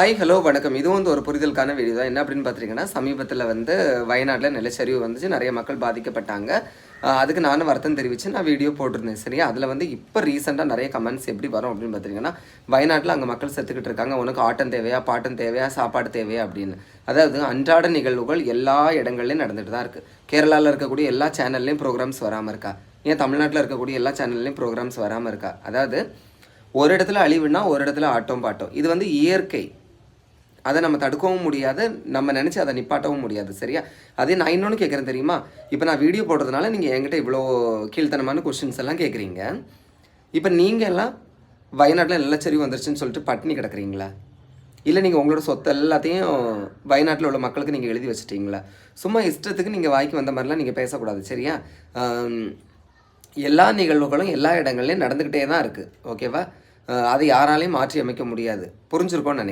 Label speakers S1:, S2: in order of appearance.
S1: Hi hello வணக்கம். இது ஒரு புரிதலுக்கான வீடியோ தான். என்ன அப்படின்னு பார்த்தீங்கன்னா, சமீபத்தில் வயநாட்டில் நிலச்சரிவு வந்துச்சு. நிறைய மக்கள் பாதிக்கப்பட்டாங்க. அதுக்கு நானும் வருத்தம் தெரிவித்து நான் வீடியோ போட்டிருந்தேன். சரியா, அதில் இப்போ ரீசெண்டாக நிறைய கமெண்ட்ஸ் எப்படி வரும் அப்படின்னு பார்த்தீங்கன்னா, வயநாட்டில் அங்கே மக்கள் செத்துக்கிட்டு இருக்காங்க, உனக்கு ஆட்டம் தேவையா, பாட்டம் தேவையா, சாப்பாடு தேவையா அப்படின்னு. அதாவது அன்றாட நிகழ்வுகள் எல்லா இடங்கள்லையும் நடந்துட்டு தான் இருக்குது. கேரளாவில் இருக்கக்கூடிய எல்லா சேனல்லையும் ப்ரோக்ராம்ஸ் வராமல் இருக்கா? ஏன் தமிழ்நாட்டில் இருக்கக்கூடிய எல்லா சேனல்லையும் ப்ரோக்ராம்ஸ் வராமல் இருக்கா? அதாவது ஒரு இடத்துல அழிவுனா ஒரு இடத்துல ஆட்டம் பாட்டம். இது இயற்கை. அதை நம்ம தடுக்கவும் முடியாது, நம்ம நினச்சி அதை நிப்பாட்டவும் முடியாது. சரியா, அதே நான் இன்னொன்று கேட்குறேன் தெரியுமா? இப்போ நான் வீடியோ போடுறதுனால நீங்கள் என்கிட்ட இவ்வளோ கீழ்த்தனமான கொஸ்டின்ஸ் எல்லாம் கேட்குறீங்க. இப்போ நீங்கள் எல்லாம் வயநாட்டில் நிலச்சரிவு வந்துருச்சுன்னு சொல்லிட்டு பட்டினி கிடக்குறீங்களா? இல்லை நீங்கள் உங்களோட சொத்து எல்லாத்தையும் வயநாட்டில் உள்ள மக்களுக்கு நீங்கள் எழுதி வச்சுட்டீங்களா? சும்மா இஷ்டத்துக்கு நீங்கள் வாய்க்கு வந்த மாதிரிலாம் நீங்கள் பேசக்கூடாது. சரியா, எல்லா நிகழ்வுகளும் எல்லா இடங்கள்லையும் நடந்துக்கிட்டே தான் இருக்குது. ஓகேவா? அதை யாராலையும் மாற்றி அமைக்க முடியாது. புரிஞ்சிருக்கோன்னு நினைக்கிறேன்.